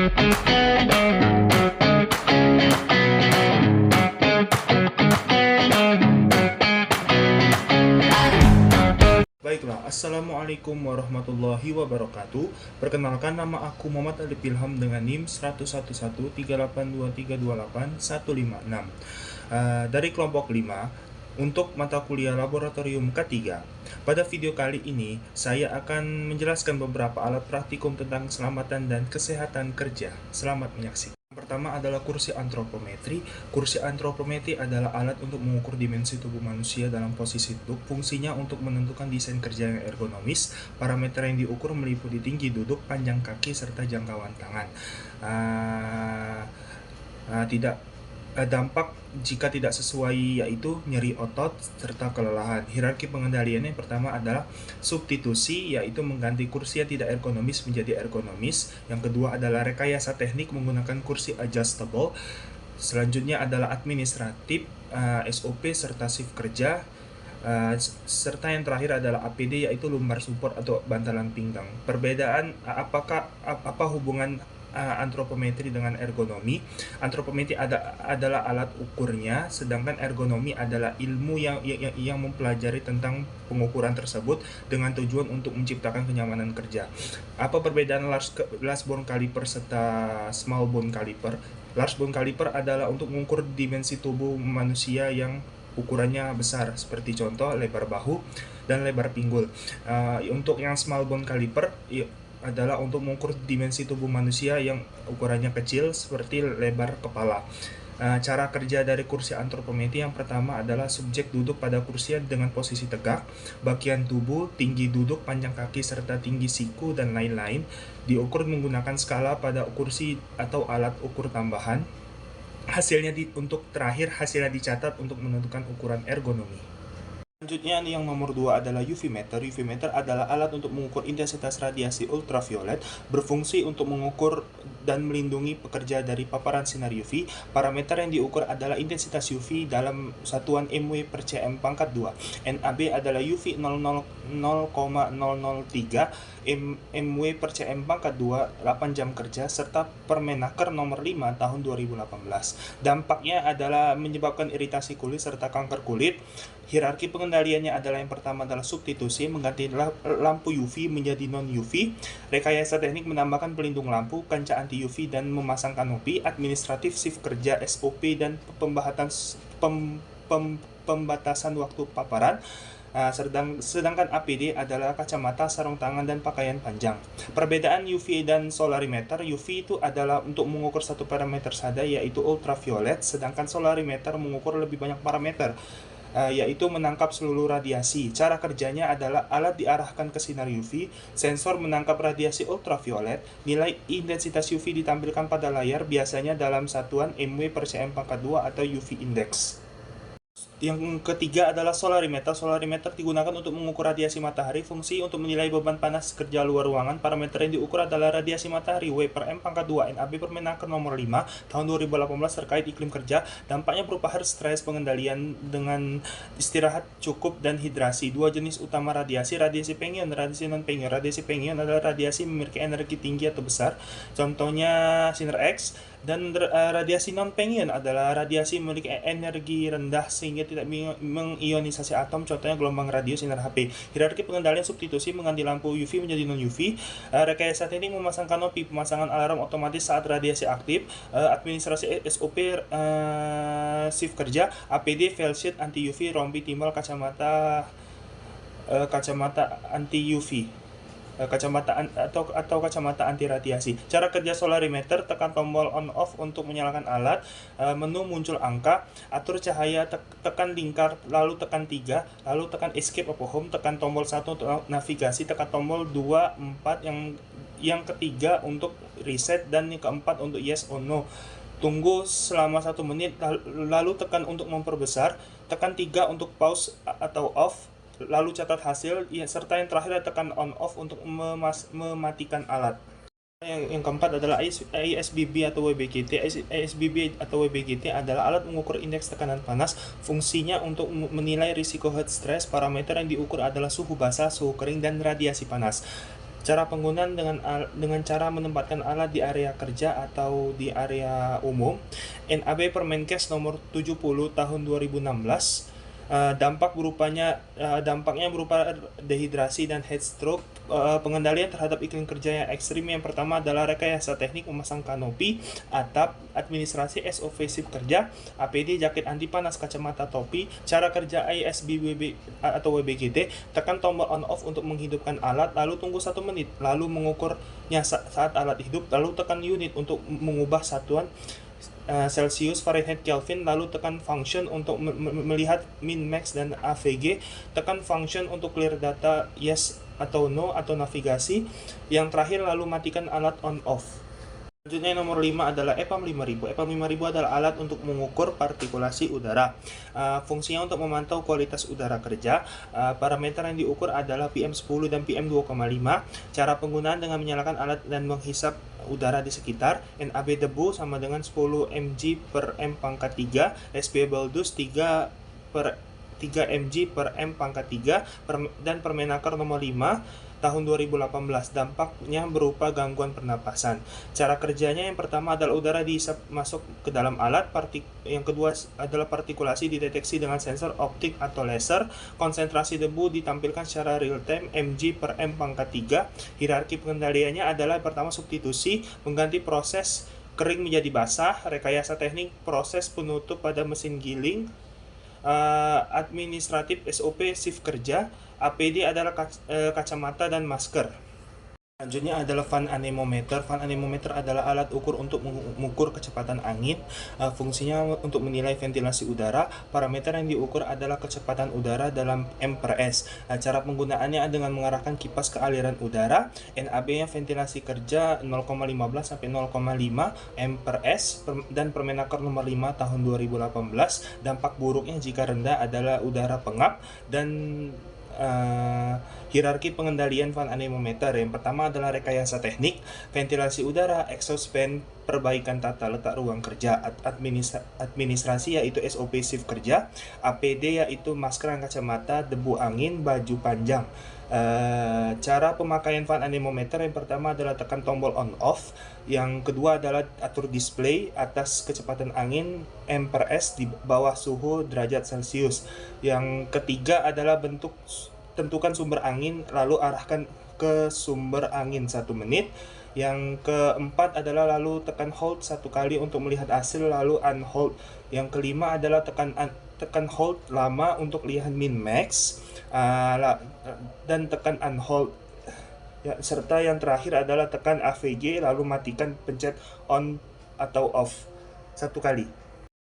Baiklah, Assalamualaikum warahmatullahi wabarakatuh. Perkenalkan, nama aku Muhammad Alif Ilham dengan NIM 1113823281156 dari kelompok 5 untuk mata kuliah laboratorium K3. Pada video kali ini, saya akan menjelaskan beberapa alat praktikum tentang keselamatan dan kesehatan kerja. Selamat menyaksikan. Pertama adalah kursi antropometri. Kursi antropometri adalah alat untuk mengukur dimensi tubuh manusia dalam posisi duduk. Fungsinya untuk menentukan desain kerja yang ergonomis. Parameter yang diukur meliputi tinggi duduk, panjang kaki, serta jangkauan tangan. Dampak jika tidak sesuai yaitu nyeri otot serta kelelahan. Hierarki pengendaliannya yang pertama adalah substitusi, yaitu mengganti kursi yang tidak ergonomis menjadi ergonomis. Yang kedua adalah rekayasa teknik menggunakan kursi adjustable. Selanjutnya adalah administratif, SOP serta shift kerja. Serta yang terakhir adalah APD, yaitu lumbar support atau bantalan pinggang. Perbedaan apa hubungan antropometri dengan ergonomi? Antropometri adalah alat ukurnya, sedangkan ergonomi adalah ilmu yang mempelajari tentang pengukuran tersebut dengan tujuan untuk menciptakan kenyamanan kerja. Apa perbedaan large bone caliper serta small bone caliper? Large bone caliper adalah untuk mengukur dimensi tubuh manusia yang ukurannya besar, seperti contoh lebar bahu dan lebar pinggul. Untuk yang small bone caliper adalah untuk mengukur dimensi tubuh manusia yang ukurannya kecil, seperti lebar kepala. Cara kerja dari kursi antropometri yang pertama adalah subjek duduk pada kursi dengan posisi tegak, bagian tubuh, tinggi duduk, panjang kaki, serta tinggi siku dan lain-lain diukur menggunakan skala pada kursi atau alat ukur tambahan. Hasilnya hasilnya dicatat untuk menentukan ukuran ergonomi. Selanjutnya yang nomor 2 adalah UV meter. UV meter adalah alat untuk mengukur intensitas radiasi ultraviolet, berfungsi untuk mengukur dan melindungi pekerja dari paparan sinar UV. Parameter yang diukur adalah intensitas UV dalam satuan mW per cm pangkat 2. NAB adalah UV 0,003 mW per cm pangkat 2 8 jam kerja, serta Permenaker nomor 5 tahun 2018. Dampaknya adalah menyebabkan iritasi kulit serta kanker kulit. Hierarki pengendaliannya adalah yang pertama adalah substitusi, mengganti lampu UV menjadi non-UV. Rekayasa teknik menambahkan pelindung lampu, kaca anti-UV, dan memasang kanopi. Administratif, shift kerja, SOP, dan pembatasan waktu paparan. Sedangkan APD adalah kacamata, sarung tangan, dan pakaian panjang. Perbedaan UV dan solarimeter. UV itu adalah untuk mengukur satu parameter saja, yaitu ultraviolet, sedangkan solarimeter mengukur lebih banyak parameter, yaitu menangkap seluruh radiasi. Cara kerjanya adalah alat diarahkan ke sinar UV, sensor menangkap radiasi ultraviolet, nilai intensitas UV ditampilkan pada layar, biasanya dalam satuan mW per cm pangkat 2 atau UV index. Yang ketiga adalah solarimeter. Solarimeter digunakan untuk mengukur radiasi matahari. Fungsi untuk menilai beban panas kerja luar ruangan. Parameter yang diukur adalah radiasi matahari, W per M pangkat 2, NAB Permenaker nomor 5 tahun 2018 terkait iklim kerja. Dampaknya berupa heart stress, pengendalian dengan istirahat cukup, dan hidrasi. Dua jenis utama radiasi pengion, radiasi non-pengion. Radiasi pengion adalah radiasi memiliki energi tinggi atau besar, contohnya sinar X. Dan radiasi non-pengion adalah radiasi memiliki energi rendah sehingga tidak mengionisasi atom, contohnya gelombang radio, sinar HP. Hierarki pengendalian substitusi, mengganti lampu UV menjadi non-UV. Rekayasa teknik memasang kanopi, pemasangan alarm otomatis saat radiasi aktif. Administrasi SOP, shift kerja, APD, face shield, anti UV, rompi, timbal, kacamata anti UV. Kacamata anti radiasi. Cara kerja solarimeter, tekan tombol on off untuk menyalakan alat. Menu muncul angka, atur cahaya, tekan lingkar, lalu tekan 3, lalu tekan escape atau home, tekan tombol 1 untuk navigasi, tekan tombol 2, 4, yang ketiga untuk reset, dan yang keempat untuk yes or no. Tunggu selama 1 menit, lalu tekan untuk memperbesar, tekan 3 untuk pause atau off, lalu catat hasil, serta yang terakhir tekan on off untuk mematikan alat. Yang keempat adalah ASBB atau WBGT. ASBB atau WBGT adalah alat mengukur indeks tekanan panas. Fungsinya untuk menilai risiko heat stress. Parameter yang diukur adalah suhu basah, suhu kering, dan radiasi panas. Cara penggunaan dengan cara menempatkan alat di area kerja atau di area umum. NAB Permenkes nomor 70 tahun 2016. Dampaknya berupa dehidrasi dan heat stroke. Pengendalian terhadap iklim kerja yang ekstrim, yang pertama adalah rekayasa teknik memasang kanopi, atap, administrasi SOP shift kerja, APD, jaket anti panas, kacamata, topi. Cara kerja ISB atau WBGT, tekan tombol on off untuk menghidupkan alat, lalu tunggu 1 menit, lalu mengukurnya saat alat hidup, lalu tekan unit untuk mengubah satuan Celsius, Fahrenheit, Kelvin, lalu tekan function untuk melihat min, max, dan AVG, tekan function untuk clear data yes atau no atau navigasi. Yang terakhir, lalu matikan alat on off. Selanjutnya nomor 5 adalah EPAM 5000. EPAM 5000 adalah alat untuk mengukur partikulasi udara. Fungsinya untuk memantau kualitas udara kerja. Parameter yang diukur adalah PM10 dan PM2,5. Cara penggunaan dengan menyalakan alat dan menghisap udara di sekitar. NAB debu sama dengan 10 mg per M pangkat 3. SPB Baldus 3 mg per M pangkat 3. Dan Permenaker nomor 5 tahun 2018. Dampaknya berupa gangguan pernapasan. Cara kerjanya, yang pertama adalah udara dihisap masuk ke dalam alat. Yang kedua adalah partikulasi dideteksi dengan sensor optik atau laser. Konsentrasi debu ditampilkan secara real time mg per M pangkat 3. Hierarki pengendaliannya adalah pertama substitusi, mengganti proses kering menjadi basah. Rekayasa teknik, proses penutup pada mesin giling. Administratif SOP shift kerja. APD adalah kacamata dan masker. Selanjutnya adalah fan anemometer. Fan anemometer adalah alat ukur untuk mengukur kecepatan angin. Fungsinya untuk menilai ventilasi udara. Parameter yang diukur adalah kecepatan udara dalam M per S. Cara penggunaannya dengan mengarahkan kipas ke aliran udara. NAB-nya ventilasi kerja 0,15 sampai 0,5 M per S. Dan Permenaker nomor 5 tahun 2018. Dampak buruknya jika rendah adalah udara pengap. Dan hierarki pengendalian fan anemometer, yang pertama adalah rekayasa teknik, ventilasi udara, exhaust fan, perbaikan tata letak ruang kerja, administrasi yaitu SOP shift kerja, APD yaitu masker dan kacamata, debu angin, baju panjang. Cara pemakaian fan anemometer, yang pertama adalah tekan tombol on off, yang kedua adalah atur display atas kecepatan angin M per S di bawah suhu derajat Celcius, yang ketiga adalah tentukan sumber angin lalu arahkan ke sumber angin 1 menit. Yang keempat adalah lalu tekan hold 1 kali untuk melihat hasil lalu unhold. Yang kelima adalah tekan hold lama untuk lihat min, max, dan tekan unhold. Serta yang terakhir adalah tekan AVG lalu matikan pencet on atau off 1 kali.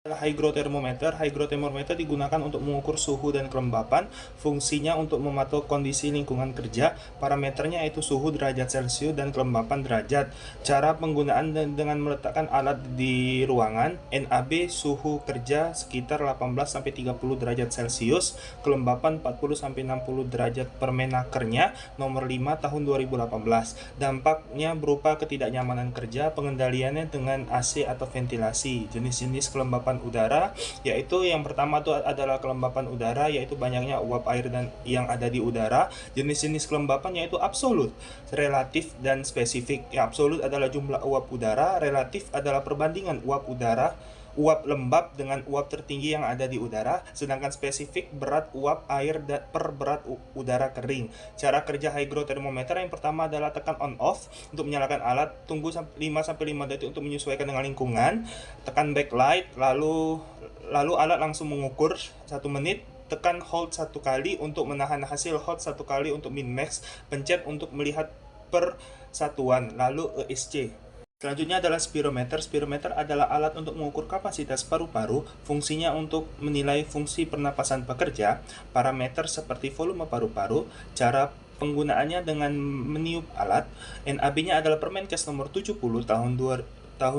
Hygrothermometer. Hygrothermometer digunakan untuk mengukur suhu dan kelembapan. Fungsinya untuk memantau kondisi lingkungan kerja. Parameternya yaitu suhu derajat Celcius dan kelembapan derajat. Cara penggunaan dengan meletakkan alat di ruangan. NAB suhu kerja sekitar 18-30 derajat Celcius, kelembapan 40-60 derajat. Permenakernya nomor 5 tahun 2018. Dampaknya berupa ketidaknyamanan kerja. Pengendaliannya dengan AC atau ventilasi. Jenis-jenis kelembapan udara, yaitu yang pertama itu adalah kelembapan udara, yaitu banyaknya uap air dan yang ada di udara. Jenis-jenis kelembapan yaitu absolut, relatif, dan spesifik. Absolut adalah jumlah uap udara, relatif adalah perbandingan uap lembab dengan uap tertinggi yang ada di udara, sedangkan spesifik berat uap air per berat udara kering. Cara kerja hygrothermometer, yang pertama adalah tekan on off untuk menyalakan alat, tunggu 5-5 detik untuk menyesuaikan dengan lingkungan, tekan backlight, lalu alat langsung mengukur 1 menit, tekan hold 1 kali untuk menahan hasil, hold 1 kali untuk min, max, pencet untuk melihat per satuan, lalu ESC. Selanjutnya adalah spirometer. Spirometer adalah alat untuk mengukur kapasitas paru-paru. Fungsinya untuk menilai fungsi pernapasan pekerja. Parameter seperti volume paru-paru. Cara penggunaannya dengan meniup alat. NAB-nya adalah Permenkes nomor 70 tahun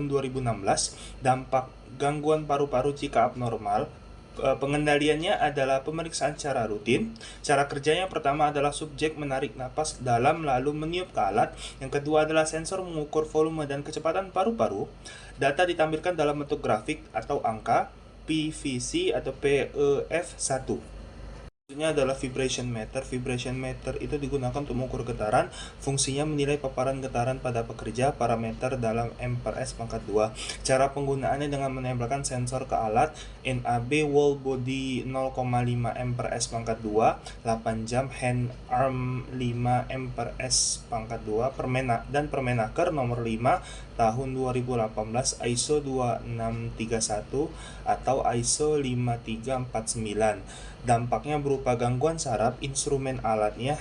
2016. Dampak gangguan paru-paru jika abnormal. Pengendaliannya adalah pemeriksaan secara rutin. Cara kerjanya pertama adalah subjek menarik napas dalam lalu meniup ke alat. Yang kedua adalah sensor mengukur volume dan kecepatan paru-paru. Data ditampilkan dalam bentuk grafik atau angka, PVC atau PEF1. Ini adalah vibration meter. Vibration meter itu digunakan untuk mengukur getaran. Fungsinya menilai paparan getaran pada pekerja. Parameter dalam M/S pangkat 2. Cara penggunaannya dengan menempelkan sensor ke alat. NAB wall body 0,5 M/S pangkat 2. 8 jam hand arm 5 M/S pangkat 2. Dan Permenaker nomor 5 tahun 2018 ISO 2631 atau ISO 5349. Dampaknya berupa gangguan saraf instrumen alatnya.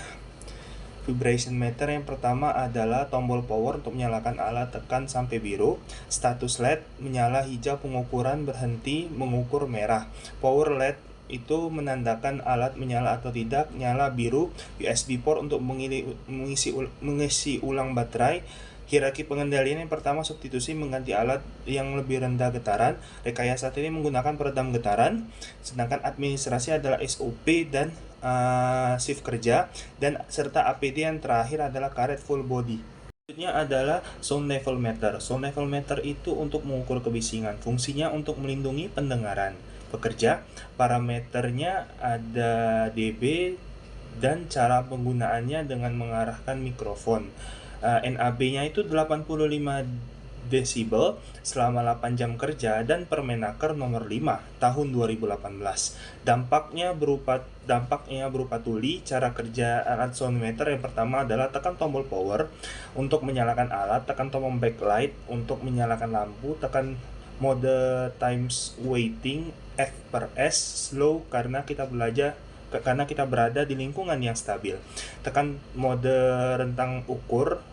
Vibration meter yang pertama adalah tombol power untuk menyalakan alat, tekan sampai biru. Status LED menyala hijau, pengukuran berhenti, mengukur merah. Power LED itu menandakan alat menyala atau tidak, nyala biru. USB port untuk mengisi ulang baterai. Hierarki pengendalian yang pertama substitusi mengganti alat yang lebih rendah getaran. Rekayasa ini menggunakan peredam getaran. Sedangkan administrasi adalah SOP dan shift kerja, dan serta APD yang terakhir adalah karet full body. Selanjutnya adalah sound level meter. Sound level meter itu untuk mengukur kebisingan. Fungsinya untuk melindungi pendengaran pekerja. Parameternya ada dB dan cara penggunaannya dengan mengarahkan mikrofon. NAB-nya itu 85 desibel selama 8 jam kerja, dan Permenaker nomor 5 tahun 2018. Dampaknya berupa tuli. Cara kerja alat sound meter yang pertama adalah tekan tombol power untuk menyalakan alat, tekan tombol backlight untuk menyalakan lampu, tekan mode times waiting F/S slow karena kita berada di lingkungan yang stabil. Tekan mode rentang ukur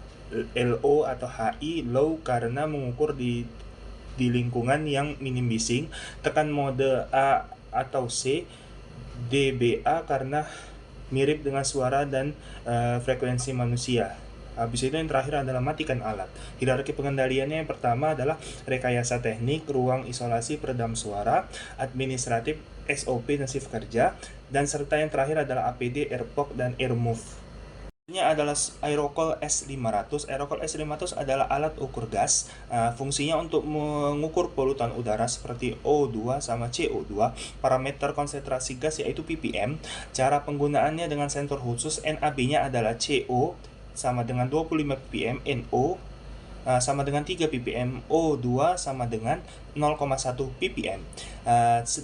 LO atau HI low karena mengukur di lingkungan yang minim bising. Tekan mode A atau C dBA karena mirip dengan suara dan frekuensi manusia. Habis itu yang terakhir adalah matikan alat. Hierarki pengendaliannya yang pertama adalah rekayasa teknik, ruang isolasi peredam suara, administratif, SOP dan shift kerja, dan serta yang terakhir adalah APD, AirPOC, dan AirMove. Ini adalah Aerocool S500. Aerocool S500 adalah alat ukur gas. Fungsinya untuk mengukur polutan udara seperti O2 sama CO2. Parameter konsentrasi gas yaitu ppm. Cara penggunaannya dengan sensor khusus. NAB-nya adalah CO sama dengan 25 ppm, NO sama dengan 3 ppm, O2 sama dengan 0,1 ppm.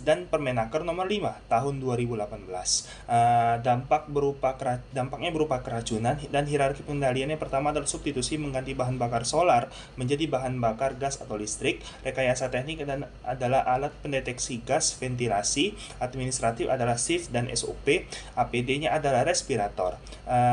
Dan Permenaker nomor 5 tahun 2018. Dampaknya berupa keracunan, dan hierarki pengendaliannya pertama adalah substitusi mengganti bahan bakar solar menjadi bahan bakar gas atau listrik. Rekayasa teknik adalah alat pendeteksi gas, ventilasi. Administratif adalah shift dan SOP. APD-nya adalah respirator.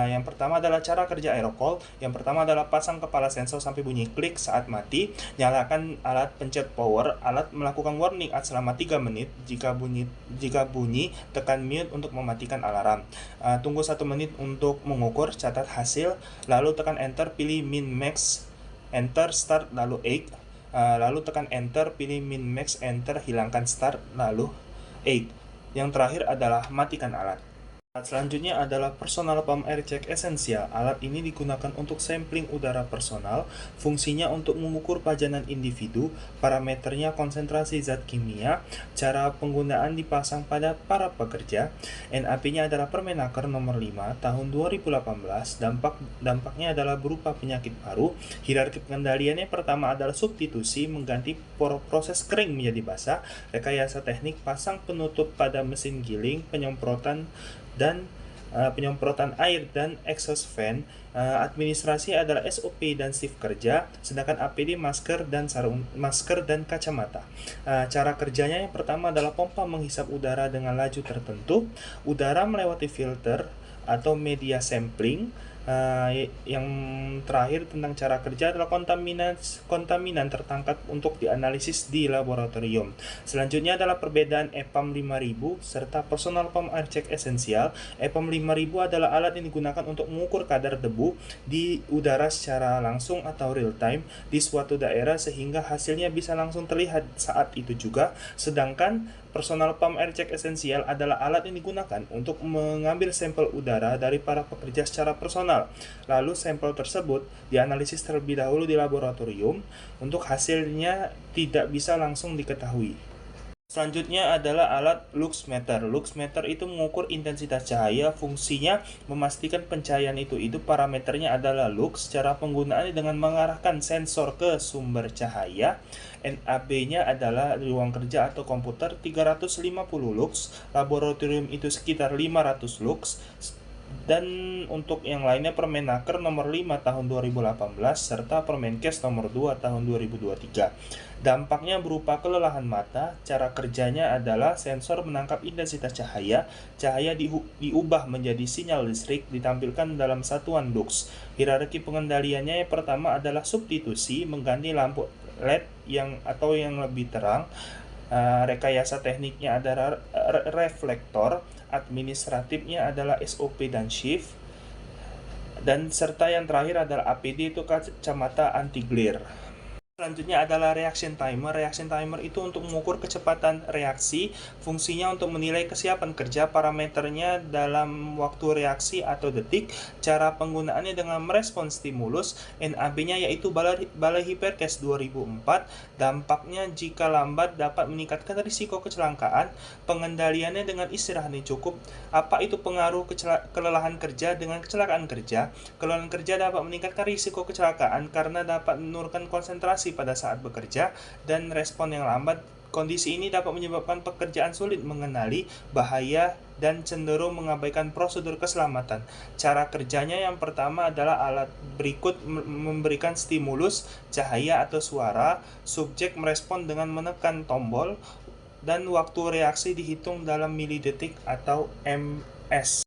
Yang pertama adalah cara kerja aerocool. Yang pertama adalah pasang kepala sensor sampai bunyi klik saat mati. Nyalakan alat pencet power. Alat melakukan warning selama 3 menit. Jika bunyi, tekan mute untuk mematikan alarm. Tunggu 1 menit untuk mengukur, catat hasil, lalu tekan enter, pilih min max, enter, start, lalu 8. Lalu tekan enter, pilih min max, enter, hilangkan start, lalu 8. Yang terakhir adalah matikan alat. Selanjutnya adalah personal pump air check esensial. Alat ini digunakan untuk sampling udara personal. Fungsinya untuk mengukur pajanan individu. Parameternya konsentrasi zat kimia. Cara penggunaan dipasang pada para pekerja. NAP-nya adalah Permenaker nomor 5 tahun 2018. Dampaknya adalah berupa penyakit paru. Hierarki pengendaliannya pertama adalah substitusi mengganti proses kering menjadi basah. Rekayasa teknik pasang penutup pada mesin giling, penyemprotan air dan exhaust fan. Administrasi adalah SOP dan shift kerja, sedangkan APD masker dan kacamata. Cara kerjanya yang pertama adalah pompa menghisap udara dengan laju tertentu, udara melewati filter atau media sampling. Yang terakhir tentang cara kerja adalah kontaminan tertangkap untuk dianalisis di laboratorium. Selanjutnya adalah perbedaan EPAM 5000 serta personal pump air check esensial. EPAM 5000 adalah alat yang digunakan untuk mengukur kadar debu di udara secara langsung atau real time di suatu daerah sehingga hasilnya bisa langsung terlihat saat itu juga. Sedangkan personal pump air check esensial adalah alat yang digunakan untuk mengambil sampel udara dari para pekerja secara personal. Lalu sampel tersebut dianalisis terlebih dahulu di laboratorium untuk hasilnya tidak bisa langsung diketahui. Selanjutnya adalah alat luxmeter. Luxmeter itu mengukur intensitas cahaya. Fungsinya memastikan pencahayaan itu parameternya adalah lux. Cara penggunaannya dengan mengarahkan sensor ke sumber cahaya. NAB-nya adalah ruang kerja atau komputer 350 lux. Laboratorium itu sekitar 500 lux. Dan untuk yang lainnya Permenaker nomor 5 tahun 2018 serta Permenkes nomor 2 tahun 2023. Dampaknya berupa kelelahan mata. Cara kerjanya adalah sensor menangkap intensitas cahaya. Cahaya diubah menjadi sinyal listrik ditampilkan dalam satuan lux. Hierarki pengendaliannya yang pertama adalah substitusi, mengganti lampu LED yang lebih terang. Rekayasa tekniknya adalah reflektor. Administratifnya adalah SOP dan shift, dan serta yang terakhir adalah APD itu kacamata anti glare. Selanjutnya adalah reaction timer. Reaction timer itu untuk mengukur kecepatan reaksi. Fungsinya untuk menilai kesiapan kerja. Parameternya dalam waktu reaksi atau detik. Cara penggunaannya dengan merespon stimulus. NAB-nya yaitu Balai Hiperkes 2004. Dampaknya jika lambat dapat meningkatkan risiko kecelakaan. Pengendaliannya dengan istirahat yang cukup. Apa itu pengaruh kelelahan kerja dengan kecelakaan kerja? Kelelahan kerja dapat meningkatkan risiko kecelakaan karena dapat menurunkan konsentrasi pada saat bekerja dan respon yang lambat. Kondisi ini dapat menyebabkan pekerjaan sulit mengenali bahaya dan cenderung mengabaikan prosedur keselamatan. Cara kerjanya yang pertama adalah alat berikut memberikan stimulus, cahaya atau suara. Subjek merespon dengan menekan tombol dan waktu reaksi dihitung dalam milidetik atau ms.